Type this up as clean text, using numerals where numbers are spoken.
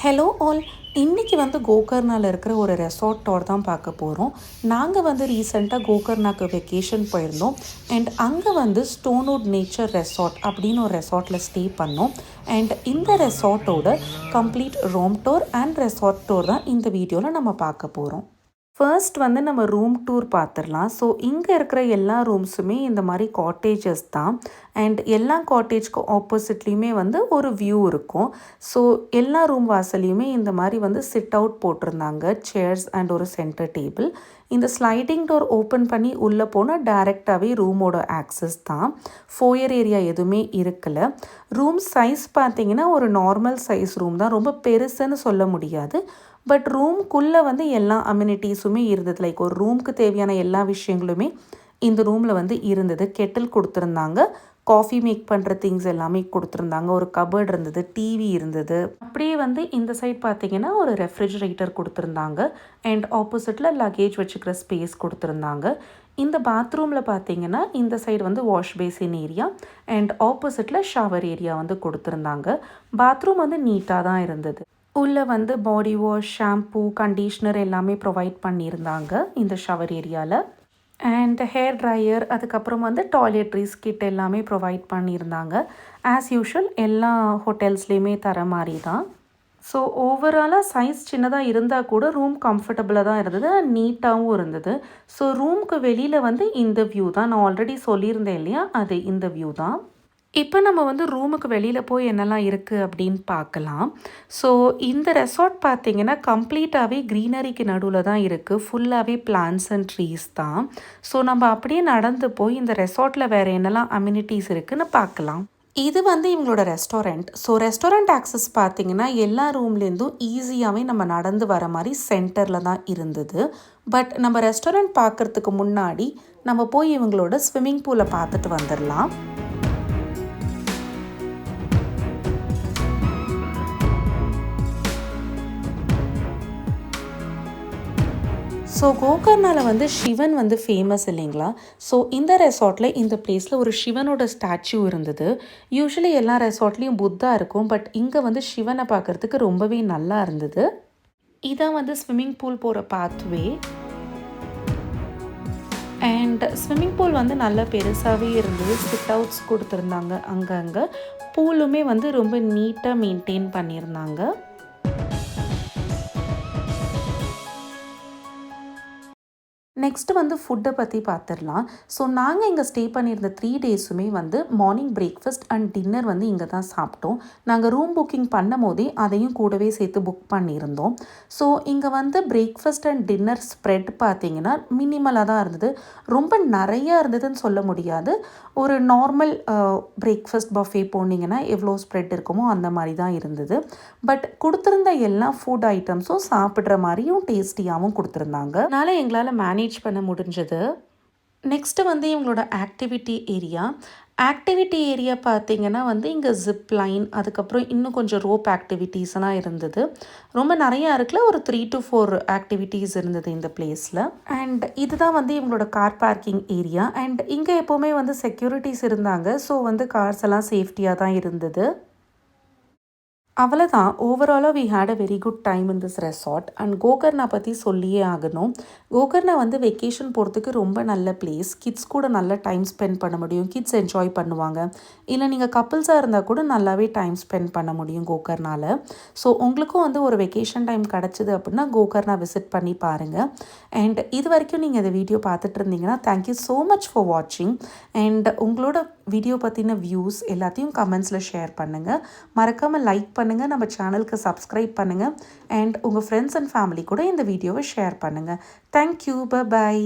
Hello all. இன்றைக்கி வந்து கோகர்னாவில் இருக்கிற ஒரு ரெசார்ட்டோடு தான் பார்க்க போகிறோம். நாங்கள் வந்து ரீசெண்டாக கோகர்னாக்கு வெக்கேஷன் போயிருந்தோம். அண்ட் அங்கே வந்து ஸ்டோன்வுட் நேச்சர் ரெசார்ட் அப்படின்னு ஒரு ரெசார்ட்டில் ஸ்டே பண்ணோம். அண்ட் இந்த ரெசார்ட்டோட complete room tour and resort tour தான் இந்த வீடியோவில் நம்ம பார்க்க போகிறோம். ஃபர்ஸ்ட் வந்து நம்ம ரூம் டூர் பார்த்துடலாம். ஸோ இங்கே இருக்கிற எல்லா ரூம்ஸுமே இந்த மாதிரி காட்டேஜஸ் தான். அண்ட் எல்லா காட்டேஜ்க்கு ஆப்போசிட்லேயுமே வந்து ஒரு வியூ இருக்கும். ஸோ எல்லா ரூம் வாசல்லையுமே இந்த மாதிரி வந்து சிட் அவுட் போட்டிருந்தாங்க, சேர்ஸ் அண்ட் ஒரு சென்டர் டேபிள். இந்த ஸ்லைடிங் டோர் ஓப்பன் பண்ணி உள்ளே போனால் டைரெக்டாகவே ரூமோட ஆக்சஸ் தான். ஃபோயர் ஏரியா எதுவுமே இருக்கலை. ரூம் சைஸ் பார்த்திங்கன்னா ஒரு நார்மல் சைஸ் ரூம் தான், ரொம்ப பெருசுன்னு சொல்ல முடியாது. பட் ரூம்குள்ளே வந்து எல்லா அம்யூனிட்டிஸுமே இருந்தது. லைக் ஒரு ரூமுக்கு தேவையான எல்லா விஷயங்களுமே இந்த ரூமில் வந்து இருந்தது. கெட்டில் கொடுத்துருந்தாங்க, காஃபி மேக் பண்ணுற திங்ஸ் எல்லாமே கொடுத்துருந்தாங்க, ஒரு கபர்ட் இருந்தது, டிவி இருந்தது. அப்படியே வந்து இந்த சைட் பார்த்திங்கன்னா ஒரு ரெஃப்ரிஜரேட்டர் கொடுத்துருந்தாங்க. அண்ட் ஆப்போசிட்டில் லக்கேஜ் வச்சுக்கிற ஸ்பேஸ் கொடுத்துருந்தாங்க. இந்த பாத்ரூமில் பார்த்திங்கன்னா இந்த சைடு வந்து வாஷ் பேசின் ஏரியா அண்ட் ஆப்போசிட்டில் ஷவர் ஏரியா வந்து கொடுத்துருந்தாங்க. பாத்ரூம் வந்து நீட்டாக தான் இருந்தது. உள்ளே வந்து பாடி வாஷ், ஷாம்பூ, கண்டிஷ்னர் எல்லாமே ப்ரொவைட் பண்ணியிருந்தாங்க இந்த ஷவர் ஏரியாவில். அண்ட் ஹேர் ட்ரையர், அதுக்கப்புறம் வந்து டாய்லெட்ரிஸ் கிட் எல்லாமே ப்ரொவைட் பண்ணியிருந்தாங்க. ஆஸ் யூஷுவல் எல்லா ஹோட்டல்ஸ்லேயுமே தர மாதிரி தான். ஸோ ஓவராலாக சைஸ் சின்னதாக இருந்தால் கூட ரூம் கம்ஃபர்டபுளாக தான் இருந்தது, நீட்டாகவும் இருந்தது. ஸோ ரூமுக்கு வெளியில் வந்து இந்த வியூ தான், நான் ஆல்ரெடி சொல்லியிருந்தேன் இல்லையா, அது இந்த வியூ தான். இப்போ நம்ம வந்து ரூமுக்கு வெளியில் போய் என்னெல்லாம் இருக்குது அப்படின்னு பார்க்கலாம். ஸோ இந்த ரெசார்ட் பார்த்திங்கன்னா கம்ப்ளீட்டாகவே க்ரீனரிக்கு நடுவில் தான் இருக்குது. ஃபுல்லாகவே பிளான்ட்ஸ் அண்ட் ட்ரீஸ் தான். ஸோ நம்ம அப்படியே நடந்து போய் இந்த ரெசார்ட்டில் வேறு என்னெல்லாம் அம்யூனிட்டிஸ் இருக்குதுன்னு பார்க்கலாம். இது வந்து இவங்களோட ரெஸ்டாரண்ட். ஸோ ரெஸ்டாரண்ட் ஆக்சஸ் பார்த்திங்கன்னா எல்லா ரூம்லேருந்தும் ஈஸியாகவே நம்ம நடந்து வர மாதிரி சென்டரில் தான் இருந்தது. பட் நம்ம ரெஸ்டாரண்ட் பார்க்குறதுக்கு முன்னாடி நம்ம போய் இவங்களோட ஸ்விம்மிங் பூலை பார்த்துட்டு வந்துடலாம். ஸோ கோகர்னாவில் வந்து சிவன் வந்து ஃபேமஸ் இல்லைங்களா. ஸோ இந்த ரெசார்ட்டில் இந்த பிளேஸில் ஒரு சிவனோட ஸ்டாச்சு இருந்தது. யூஸ்வலி எல்லா ரெசார்ட்லேயும் புத்தா இருக்கும், பட் இங்கே வந்து சிவனை பார்க்குறதுக்கு ரொம்பவே நல்லா இருந்தது. இதான் வந்து ஸ்விம்மிங் பூல் போகிற பாத்வே. அண்ட் ஸ்விம்மிங் பூல் வந்து நல்லா பெருசாகவே இருந்தது. சிட் அவுட்ஸ் கொடுத்துருந்தாங்க அங்கங்கே. பூலுமே வந்து ரொம்ப நீட்டாக மெயின்டைன் பண்ணியிருந்தாங்க. நெக்ஸ்ட்டு வந்து ஃபுட்டை பற்றி பார்த்துடலாம். ஸோ நாங்கள் இங்கே ஸ்டே பண்ணியிருந்த 3 டேஸுமே வந்து மார்னிங் பிரேக்ஃபாஸ்ட் அண்ட் டின்னர் வந்து இங்கே தான் சாப்பிட்டோம். நாங்கள் ரூம் புக்கிங் பண்ணும் போதே அதையும் கூடவே சேர்த்து புக் பண்ணியிருந்தோம். ஸோ இங்கே வந்து பிரேக்ஃபாஸ்ட் அண்ட் டின்னர் ஸ்ப்ரெட் பார்த்திங்கன்னா மினிமலாக தான் இருந்தது. ரொம்ப நிறையா இருந்ததுன்னு சொல்ல முடியாது. ஒரு நார்மல் பிரேக்ஃபாஸ்ட் பஃபே போனீங்கன்னா எவ்வளோ ஸ்ப்ரெட் இருக்குமோ அந்த மாதிரி தான் இருந்தது. பட் கொடுத்துருந்த எல்லா ஃபுட் ஐட்டம்ஸும் சாப்பிட்ற மாதிரியும் டேஸ்டியாகவும் கொடுத்துருந்தாங்க. அதனால் எங்களால் மேனேஜ் பண்ண முடிஞ்சது. நெக்ஸ்ட்டு வந்து இவங்களோட ஆக்டிவிட்டி ஏரியா பார்த்திங்கன்னா வந்து இங்கே ஜிப் லைன், அதுக்கப்புறம் இன்னும் கொஞ்சம் ரோப் ஆக்டிவிட்டீஸ்லாம் இருந்தது. ரொம்ப நிறையா இருக்குல்ல, ஒரு 3 to 4 ஆக்டிவிட்டீஸ் இருந்தது இந்த பிளேஸில். அண்ட் இதுதான் வந்து இவங்களோட கார் பார்க்கிங் ஏரியா. அண்ட் இங்கே எப்போவுமே வந்து செக்யூரிட்டிஸ் இருந்தாங்க. ஸோ வந்து கார்ஸ் எல்லாம் சேஃப்டியாக தான் இருந்தது. அவ்வளோதான். ஓவராலாக we had a very good time in this resort. And Gokarna பற்றி சொல்லியே ஆகணும். கோகர்னா வந்து வெக்கேஷன் போகிறதுக்கு ரொம்ப நல்ல பிளேஸ். கிட்ஸ் கூட நல்ல டைம் ஸ்பெண்ட் பண்ண முடியும், கிட்ஸ் என்ஜாய் பண்ணுவாங்க. இல்லை நீங்கள் கப்புள்ஸாக இருந்தால் கூட நல்லாவே டைம் ஸ்பெண்ட் பண்ண முடியும் கோகர்னாவில். ஸோ உங்களுக்கும் வந்து ஒரு வெக்கேஷன் டைம் கிடச்சிது அப்படின்னா கோகர்னா விசிட் பண்ணி பாருங்கள். அண்ட் இது வரைக்கும் நீங்கள் இந்த வீடியோ பார்த்துட்டு இருந்தீங்கன்னா தேங்க்யூ ஸோ மச் ஃபார் வாட்சிங். அண்ட் உங்களோட வீடியோ பற்றின வியூஸ் எல்லாத்தையும் கமெண்ட்ஸில் ஷேர் பண்ணுங்கள். மறக்காமல் லைக் பண்ணுங்கள், நம்ம சேனலுக்கு சப்ஸ்கிரைப் பண்ணுங்கள். அண்ட் உங்கள் ஃப்ரெண்ட்ஸ் அண்ட் ஃபேமிலி கூட இந்த வீடியோவை ஷேர் பண்ணுங்கள். Thank you, by.